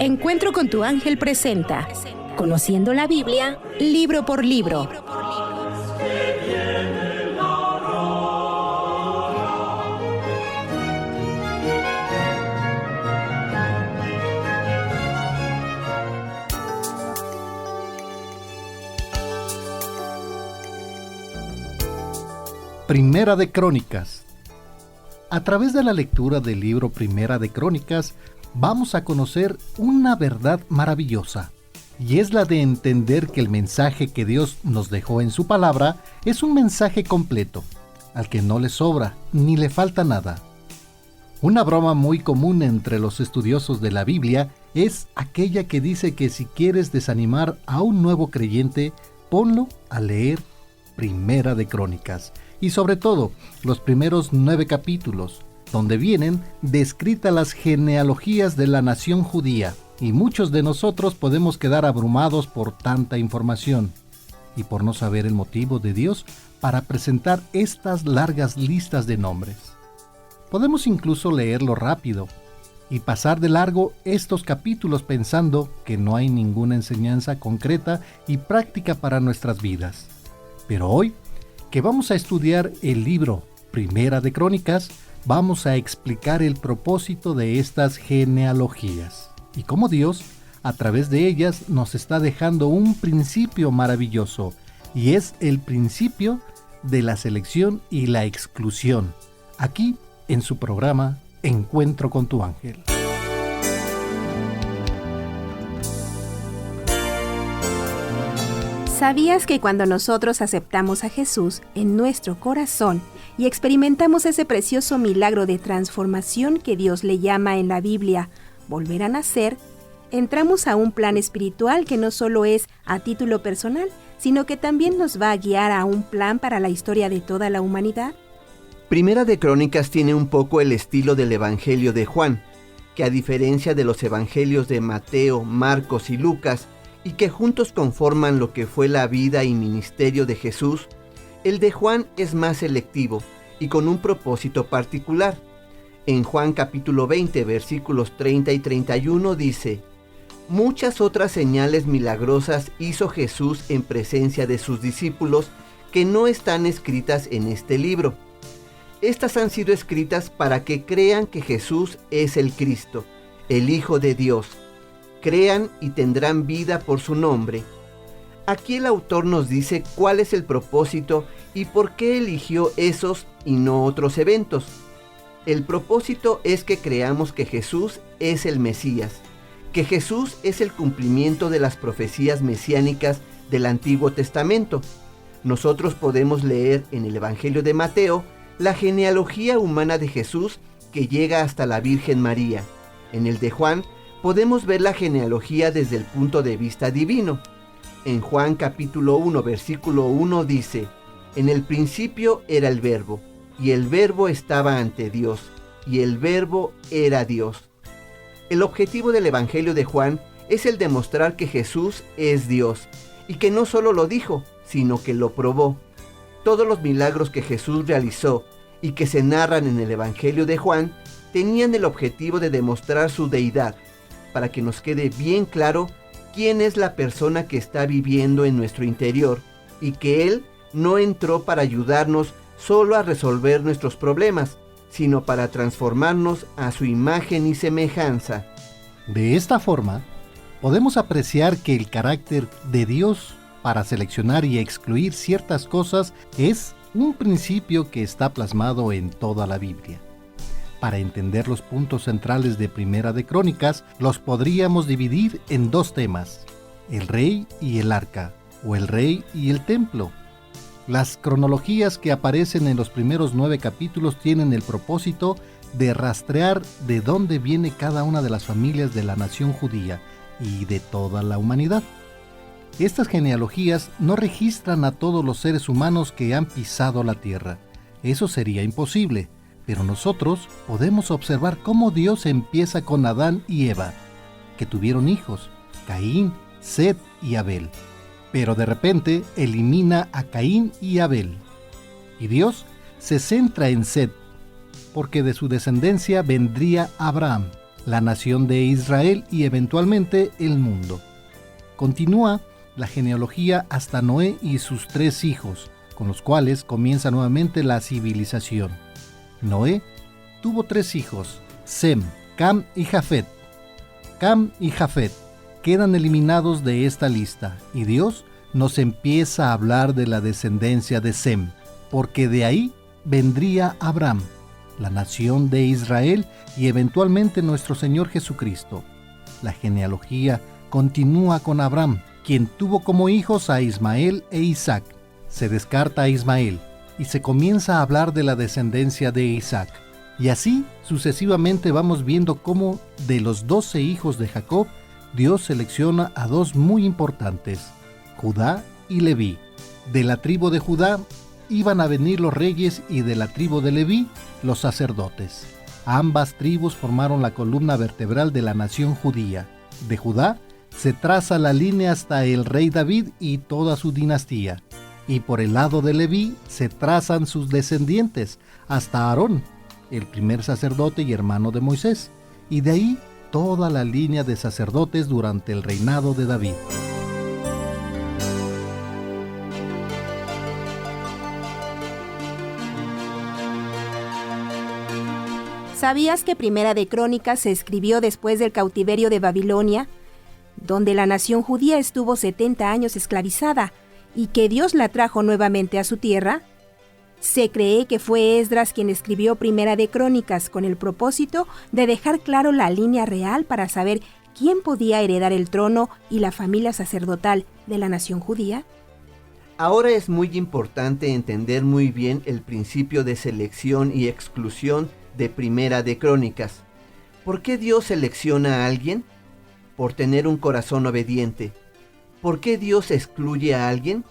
Encuentro con tu ángel presenta Conociendo la Biblia, libro por libro. Primera de Crónicas. A través de la lectura del libro Primera de Crónicas, vamos a conocer una verdad maravillosa, y es la de entender que el mensaje que Dios nos dejó en su palabra es un mensaje completo, al que no le sobra ni le falta nada. Una broma muy común entre los estudiosos de la Biblia es aquella que dice que si quieres desanimar a un nuevo creyente, ponlo a leer Primera de Crónicas, y sobre todo los primeros 9 capítulos, donde vienen descritas las genealogías de la nación judía, y muchos de nosotros podemos quedar abrumados por tanta información y por no saber el motivo de Dios para presentar estas largas listas de nombres. Podemos incluso leerlo rápido y pasar de largo estos capítulos pensando que no hay ninguna enseñanza concreta y práctica para nuestras vidas. Pero hoy, que vamos a estudiar el libro Primera de Crónicas, vamos a explicar el propósito de estas genealogías y cómo Dios, a través de ellas, nos está dejando un principio maravilloso, y es el principio de la selección y la exclusión, aquí en su programa Encuentro con tu ángel. ¿Sabías que cuando nosotros aceptamos a Jesús en nuestro corazón y experimentamos ese precioso milagro de transformación que Dios le llama en la Biblia volver a nacer, entramos a un plan espiritual que no solo es a título personal, sino que también nos va a guiar a un plan para la historia de toda la humanidad? Primera de Crónicas tiene un poco el estilo del Evangelio de Juan, que a diferencia de los evangelios de Mateo, Marcos y Lucas, y que juntos conforman lo que fue la vida y ministerio de Jesús, el de Juan es más selectivo y con un propósito particular. En Juan capítulo 20, versículos 30 y 31 dice: muchas otras señales milagrosas hizo Jesús en presencia de sus discípulos que no están escritas en este libro. Estas han sido escritas para que crean que Jesús es el Cristo, el Hijo de Dios. Crean y tendrán vida por su nombre. Aquí el autor nos dice cuál es el propósito y por qué eligió esos y no otros eventos. El propósito es que creamos que Jesús es el Mesías, que Jesús es el cumplimiento de las profecías mesiánicas del Antiguo Testamento. Nosotros podemos leer en el Evangelio de Mateo la genealogía humana de Jesús que llega hasta la Virgen María. En el de Juan podemos ver la genealogía desde el punto de vista divino. En Juan capítulo 1, versículo 1 dice: en el principio era el Verbo, y el Verbo estaba ante Dios, y el Verbo era Dios. El objetivo del Evangelio de Juan es el demostrar que Jesús es Dios, y que no solo lo dijo, sino que lo probó. Todos los milagros que Jesús realizó y que se narran en el Evangelio de Juan tenían el objetivo de demostrar su deidad, para que nos quede bien claro quién es la persona que está viviendo en nuestro interior y que Él no entró para ayudarnos solo a resolver nuestros problemas, sino para transformarnos a su imagen y semejanza. De esta forma, podemos apreciar que el carácter de Dios para seleccionar y excluir ciertas cosas es un principio que está plasmado en toda la Biblia. Para entender los puntos centrales de Primera de Crónicas, los podríamos dividir en 2 temas: el rey y el arca, o el rey y el templo. Las cronologías que aparecen en los primeros 9 capítulos tienen el propósito de rastrear de dónde viene cada una de las familias de la nación judía y de toda la humanidad. Estas genealogías no registran a todos los seres humanos que han pisado la tierra. Eso sería imposible. Pero nosotros podemos observar cómo Dios empieza con Adán y Eva, que tuvieron hijos, Caín, Set y Abel. Pero de repente elimina a Caín y Abel. Y Dios se centra en Set, porque de su descendencia vendría Abraham, la nación de Israel y eventualmente el mundo. Continúa la genealogía hasta Noé y sus 3 hijos, con los cuales comienza nuevamente la civilización. Noé tuvo 3 hijos, Sem, Cam y Jafet. Cam y Jafet quedan eliminados de esta lista y Dios nos empieza a hablar de la descendencia de Sem, porque de ahí vendría Abraham, la nación de Israel y eventualmente nuestro Señor Jesucristo. La genealogía continúa con Abraham, quien tuvo como hijos a Ismael e Isaac. Se descarta a Ismael y se comienza a hablar de la descendencia de Isaac. Y así sucesivamente vamos viendo cómo de los 12 hijos de Jacob, Dios selecciona a 2 muy importantes, Judá y Leví. De la tribu de Judá iban a venir los reyes y de la tribu de Leví los sacerdotes. Ambas tribus formaron la columna vertebral de la nación judía. De Judá se traza la línea hasta el rey David y toda su dinastía. Y por el lado de Leví se trazan sus descendientes hasta Aarón, el primer sacerdote y hermano de Moisés, y de ahí toda la línea de sacerdotes durante el reinado de David. ¿Sabías que Primera de Crónicas se escribió después del cautiverio de Babilonia, donde la nación judía estuvo 70 años esclavizada y que Dios la trajo nuevamente a su tierra? Se cree que fue Esdras quien escribió Primera de Crónicas con el propósito de dejar claro la línea real para saber quién podía heredar el trono y la familia sacerdotal de la nación judía. Ahora es muy importante entender muy bien el principio de selección y exclusión de Primera de Crónicas. ¿Por qué Dios selecciona a alguien? Por tener un corazón obediente. ¿Por qué Dios excluye a alguien?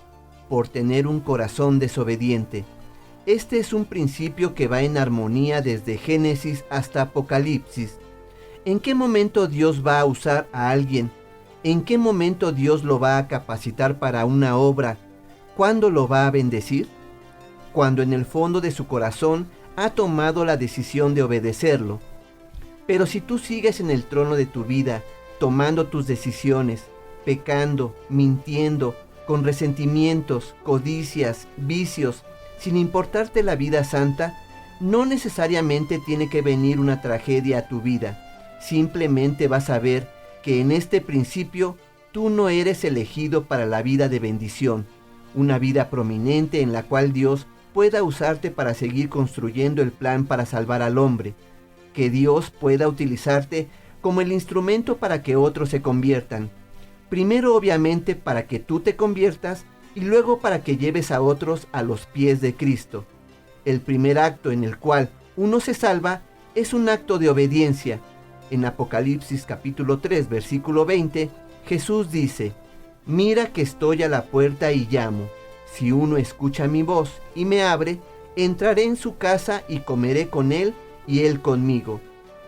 Por tener un corazón desobediente. Este es un principio que va en armonía desde Génesis hasta Apocalipsis. ¿En qué momento Dios va a usar a alguien? ¿En qué momento Dios lo va a capacitar para una obra? ¿Cuándo lo va a bendecir? Cuando en el fondo de su corazón ha tomado la decisión de obedecerlo. Pero si tú sigues en el trono de tu vida, tomando tus decisiones, pecando, mintiendo, con resentimientos, codicias, vicios, sin importarte la vida santa, no necesariamente tiene que venir una tragedia a tu vida. Simplemente vas a ver que en este principio tú no eres elegido para la vida de bendición, una vida prominente en la cual Dios pueda usarte para seguir construyendo el plan para salvar al hombre, que Dios pueda utilizarte como el instrumento para que otros se conviertan. Primero obviamente para que tú te conviertas y luego para que lleves a otros a los pies de Cristo. El primer acto en el cual uno se salva es un acto de obediencia. En Apocalipsis capítulo 3 versículo 20, Jesús dice: «Mira que estoy a la puerta y llamo. Si uno escucha mi voz y me abre, entraré en su casa y comeré con él y él conmigo».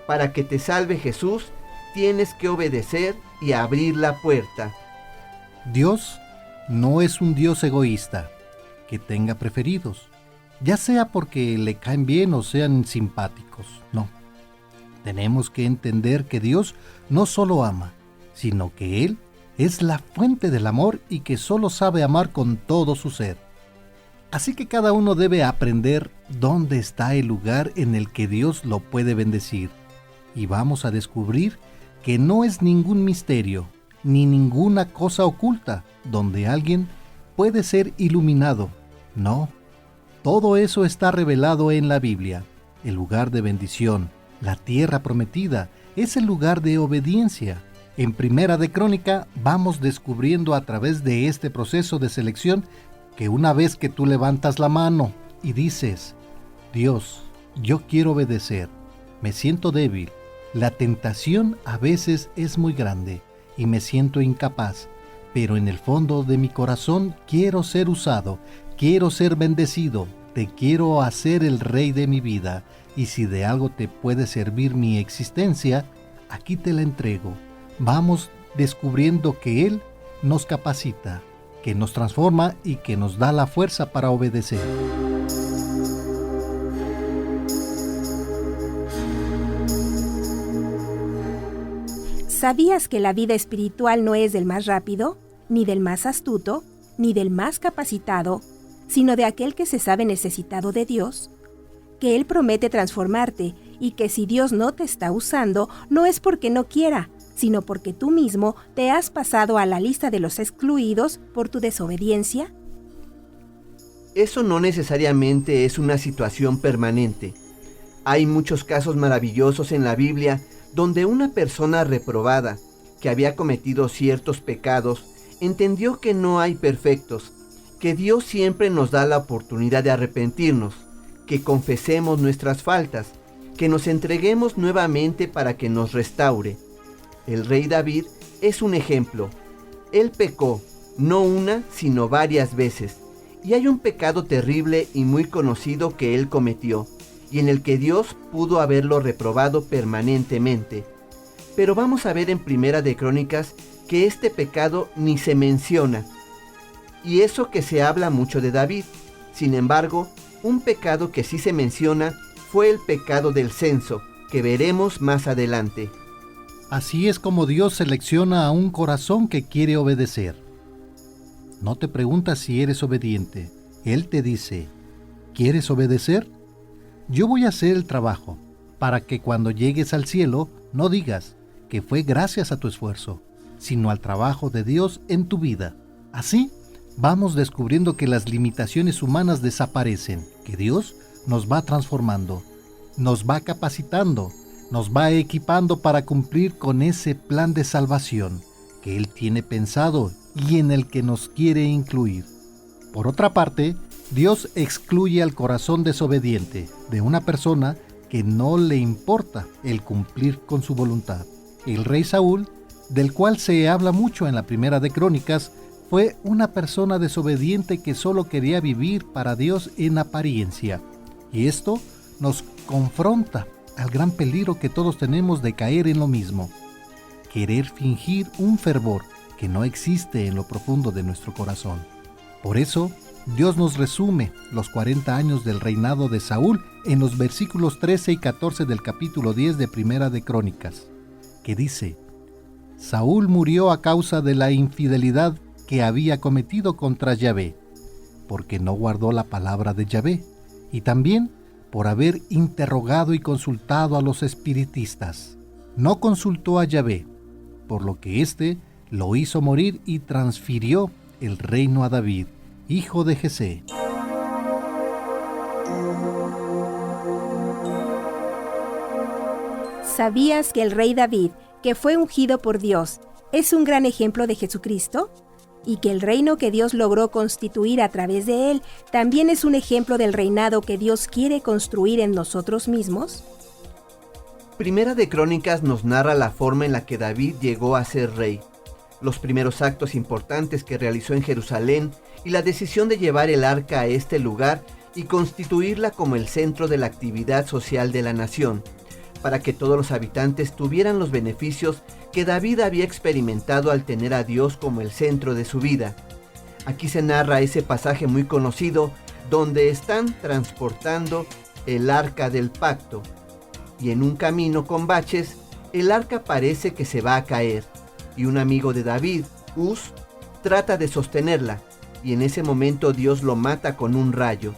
Para que te salve Jesús, tienes que obedecer y abrir la puerta. Dios no es un Dios egoísta, que tenga preferidos, ya sea porque le caen bien o sean simpáticos, no. Tenemos que entender que Dios no solo ama, sino que Él es la fuente del amor y que solo sabe amar con todo su ser. Así que cada uno debe aprender dónde está el lugar en el que Dios lo puede bendecir. Y vamos a descubrir que no es ningún misterio, ni ninguna cosa oculta, donde alguien puede ser iluminado. No, todo eso está revelado en la Biblia. El lugar de bendición, la tierra prometida, es el lugar de obediencia. En Primera de Crónica vamos descubriendo a través de este proceso de selección que una vez que tú levantas la mano y dices: Dios, yo quiero obedecer, me siento débil, la tentación a veces es muy grande y me siento incapaz, pero en el fondo de mi corazón quiero ser usado, quiero ser bendecido, te quiero hacer el rey de mi vida, y si de algo te puede servir mi existencia, aquí te la entrego. Vamos descubriendo que Él nos capacita, que nos transforma y que nos da la fuerza para obedecer. ¿Sabías que la vida espiritual no es del más rápido, ni del más astuto, ni del más capacitado, sino de aquel que se sabe necesitado de Dios? Que Él promete transformarte y que si Dios no te está usando, no es porque no quiera, sino porque tú mismo te has pasado a la lista de los excluidos por tu desobediencia. Eso no necesariamente es una situación permanente. Hay muchos casos maravillosos en la Biblia donde una persona reprobada, que había cometido ciertos pecados, entendió que no hay perfectos, que Dios siempre nos da la oportunidad de arrepentirnos, que confesemos nuestras faltas, que nos entreguemos nuevamente para que nos restaure. El rey David es un ejemplo. Él pecó, no una, sino varias veces, y hay un pecado terrible y muy conocido que él cometió, y en el que Dios pudo haberlo reprobado permanentemente. Pero vamos a ver en Primera de Crónicas que este pecado ni se menciona, y eso que se habla mucho de David. Sin embargo, un pecado que sí se menciona fue el pecado del censo, que veremos más adelante. Así es como Dios selecciona a un corazón que quiere obedecer. No te pregunta si eres obediente. Él te dice, ¿quieres obedecer? Yo voy a hacer el trabajo, para que cuando llegues al cielo no digas que fue gracias a tu esfuerzo, sino al trabajo de Dios en tu vida. Así, vamos descubriendo que las limitaciones humanas desaparecen, que Dios nos va transformando, nos va capacitando, nos va equipando para cumplir con ese plan de salvación que Él tiene pensado y en el que nos quiere incluir. Por otra parte, Dios excluye al corazón desobediente de una persona que no le importa el cumplir con su voluntad. El rey Saúl, del cual se habla mucho en la Primera de Crónicas, fue una persona desobediente que solo quería vivir para Dios en apariencia. Y esto nos confronta al gran peligro que todos tenemos de caer en lo mismo. Querer fingir un fervor que no existe en lo profundo de nuestro corazón. Por eso, Dios nos resume los 40 años del reinado de Saúl en los versículos 13 y 14 del capítulo 10 de Primera de Crónicas, que dice: Saúl murió a causa de la infidelidad que había cometido contra Yahvé, porque no guardó la palabra de Yahvé, y también por haber interrogado y consultado a los espiritistas. No consultó a Yahvé, por lo que éste lo hizo morir y transfirió el reino a David, hijo de Jesé. ¿Sabías que el rey David, que fue ungido por Dios, es un gran ejemplo de Jesucristo? Y que el reino que Dios logró constituir a través de él también es un ejemplo del reinado que Dios quiere construir en nosotros mismos. Primera de Crónicas nos narra la forma en la que David llegó a ser rey, los primeros actos importantes que realizó en Jerusalén y la decisión de llevar el arca a este lugar y constituirla como el centro de la actividad social de la nación, para que todos los habitantes tuvieran los beneficios que David había experimentado al tener a Dios como el centro de su vida. Aquí se narra ese pasaje muy conocido donde están transportando el arca del pacto, y en un camino con baches, el arca parece que se va a caer, y un amigo de David, Uz, trata de sostenerla, y en ese momento Dios lo mata con un rayo.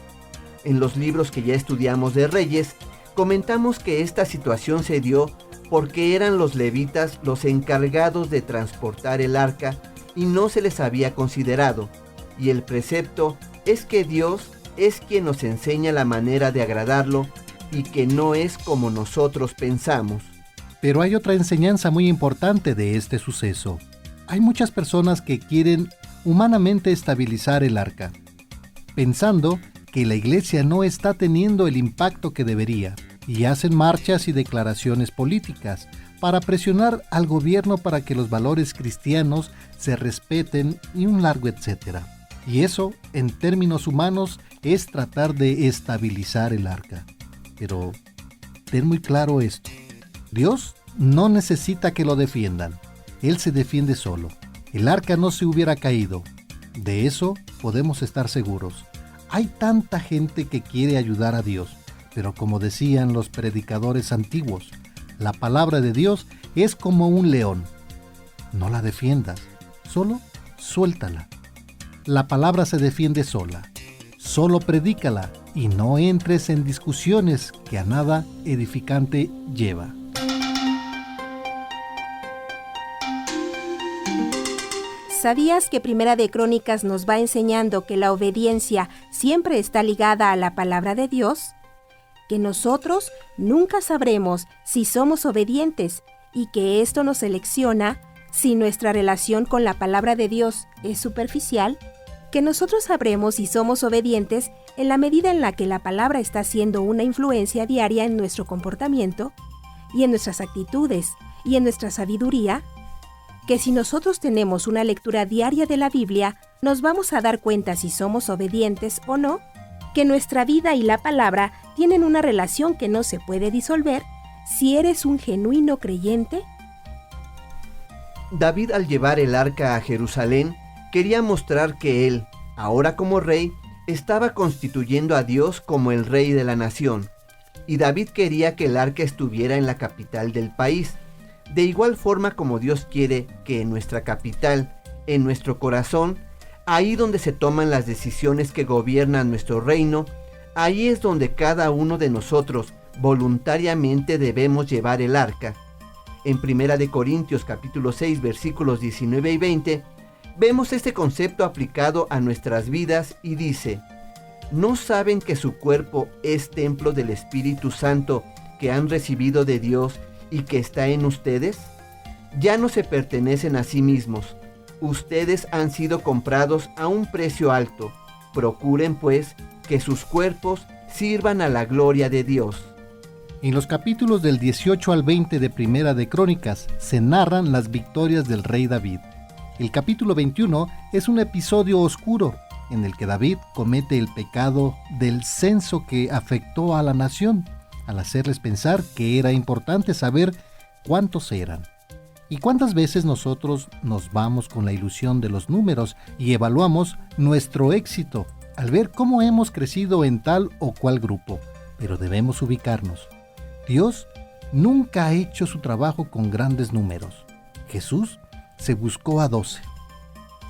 En los libros que ya estudiamos de Reyes, comentamos que esta situación se dio porque eran los levitas los encargados de transportar el arca y no se les había considerado, y el precepto es que Dios es quien nos enseña la manera de agradarlo y que no es como nosotros pensamos. Pero hay otra enseñanza muy importante de este suceso. Hay muchas personas que quieren humanamente estabilizar el arca, pensando que la iglesia no está teniendo el impacto que debería, y hacen marchas y declaraciones políticas para presionar al gobierno para que los valores cristianos se respeten y un largo etcétera. Y eso, en términos humanos, es tratar de estabilizar el arca. Pero ten muy claro esto: Dios no necesita que lo defiendan. Él se defiende solo. El arca no se hubiera caído. De eso podemos estar seguros. Hay tanta gente que quiere ayudar a Dios, pero como decían los predicadores antiguos, la palabra de Dios es como un león No la defiendas, solo suéltala. La palabra se defiende sola. Solo predícala y no entres en discusiones que a nada edificante lleva. ¿Sabías que Primera de Crónicas nos va enseñando que la obediencia siempre está ligada a la palabra de Dios? Que nosotros nunca sabremos si somos obedientes y que esto nos selecciona si nuestra relación con la palabra de Dios es superficial. Que nosotros sabremos si somos obedientes en la medida en la que la palabra está siendo una influencia diaria en nuestro comportamiento y en nuestras actitudes y en nuestra sabiduría. Que si nosotros tenemos una lectura diaria de la Biblia, nos vamos a dar cuenta si somos obedientes o no, que nuestra vida y la palabra tienen una relación que no se puede disolver si eres un genuino creyente. David, al llevar el arca a Jerusalén, quería mostrar que él, ahora como rey, estaba constituyendo a Dios como el rey de la nación, y David quería que el arca estuviera en la capital del país. De igual forma como Dios quiere que en nuestra capital, en nuestro corazón, ahí donde se toman las decisiones que gobiernan nuestro reino, ahí es donde cada uno de nosotros voluntariamente debemos llevar el arca. En 1 de Corintios capítulo 6 versículos 19 y 20, vemos este concepto aplicado a nuestras vidas y dice: ¿no saben que su cuerpo es templo del Espíritu Santo que han recibido de Dios y que está en ustedes? Ya no se pertenecen a sí mismos. Ustedes han sido comprados a un precio alto. Procuren, pues, que sus cuerpos sirvan a la gloria de Dios. En los capítulos del 18 al 20 de Primera de Crónicas se narran las victorias del rey David. El capítulo 21 es un episodio oscuro en el que David comete el pecado del censo que afectó a la nación, al hacerles pensar que era importante saber cuántos eran. ¿Y cuántas veces nosotros nos vamos con la ilusión de los números y evaluamos nuestro éxito al ver cómo hemos crecido en tal o cual grupo? Pero debemos ubicarnos. Dios nunca ha hecho su trabajo con grandes números. Jesús se buscó a 12.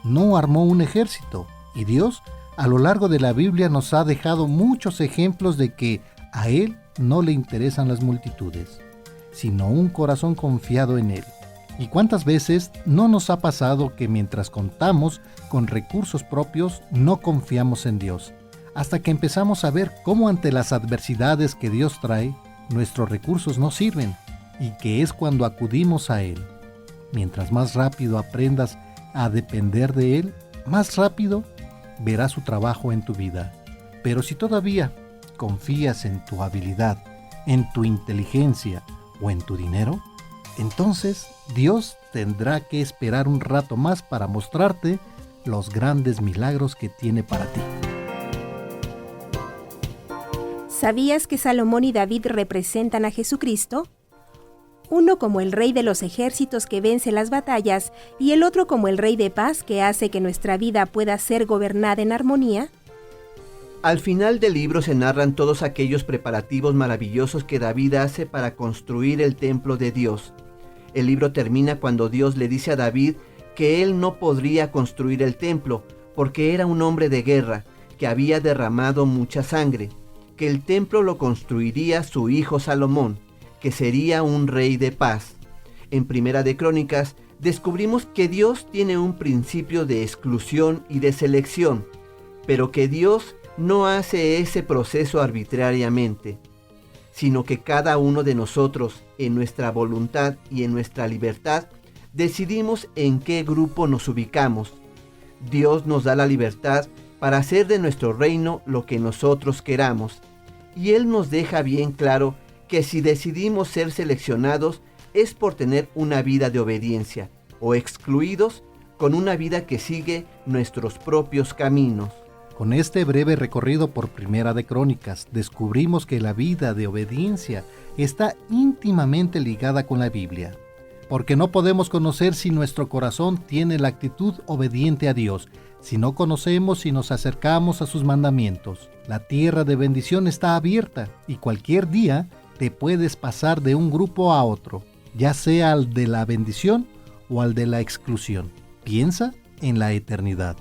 No armó un ejército, y Dios a lo largo de la Biblia nos ha dejado muchos ejemplos de que a Él no le interesan las multitudes, sino un corazón confiado en Él. ¿Y cuántas veces no nos ha pasado que mientras contamos con recursos propios no confiamos en Dios? Hasta que empezamos a ver cómo ante las adversidades que Dios trae, nuestros recursos no sirven, y que es cuando acudimos a Él. Mientras más rápido aprendas a depender de Él, más rápido verás su trabajo en tu vida. Pero si todavía confías en tu habilidad, en tu inteligencia o en tu dinero, entonces Dios tendrá que esperar un rato más para mostrarte los grandes milagros que tiene para ti. ¿Sabías que Salomón y David representan a Jesucristo? Uno como el rey de los ejércitos que vence las batallas y el otro como el rey de paz que hace que nuestra vida pueda ser gobernada en armonía. Al final del libro se narran todos aquellos preparativos maravillosos que David hace para construir el templo de Dios. El libro termina cuando Dios le dice a David que él no podría construir el templo porque era un hombre de guerra que había derramado mucha sangre, que el templo lo construiría su hijo Salomón, que sería un rey de paz. En Primera de Crónicas descubrimos que Dios tiene un principio de exclusión y de selección, pero que Dios no hace ese proceso arbitrariamente, sino que cada uno de nosotros, en nuestra voluntad y en nuestra libertad, decidimos en qué grupo nos ubicamos. Dios nos da la libertad para hacer de nuestro reino lo que nosotros queramos, y Él nos deja bien claro que si decidimos ser seleccionados es por tener una vida de obediencia, o excluidos con una vida que sigue nuestros propios caminos. Con este breve recorrido por Primera de Crónicas, descubrimos que la vida de obediencia está íntimamente ligada con la Biblia, porque no podemos conocer si nuestro corazón tiene la actitud obediente a Dios, si no conocemos si nos acercamos a sus mandamientos. La tierra de bendición está abierta y cualquier día te puedes pasar de un grupo a otro, ya sea al de la bendición o al de la exclusión. Piensa en la eternidad.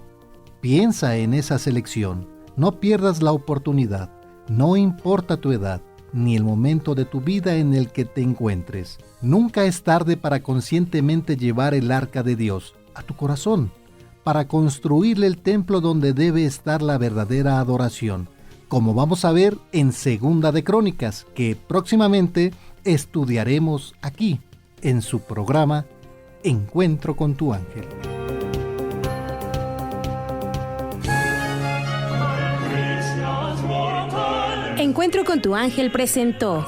Piensa en esa selección. No pierdas la oportunidad. No importa tu edad, ni el momento de tu vida en el que te encuentres. Nunca es tarde para conscientemente llevar el arca de Dios a tu corazón, para construirle el templo donde debe estar la verdadera adoración, como vamos a ver en Segunda de Crónicas, que próximamente estudiaremos aquí, en su programa Encuentro con tu ángel. Encuentro con tu ángel presentó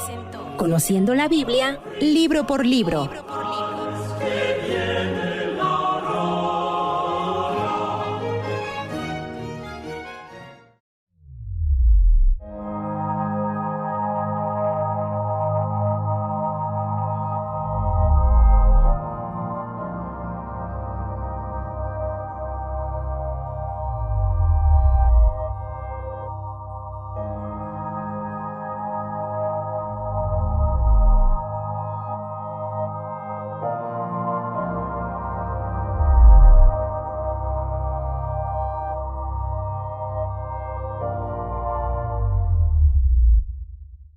Conociendo la Biblia, libro por libro.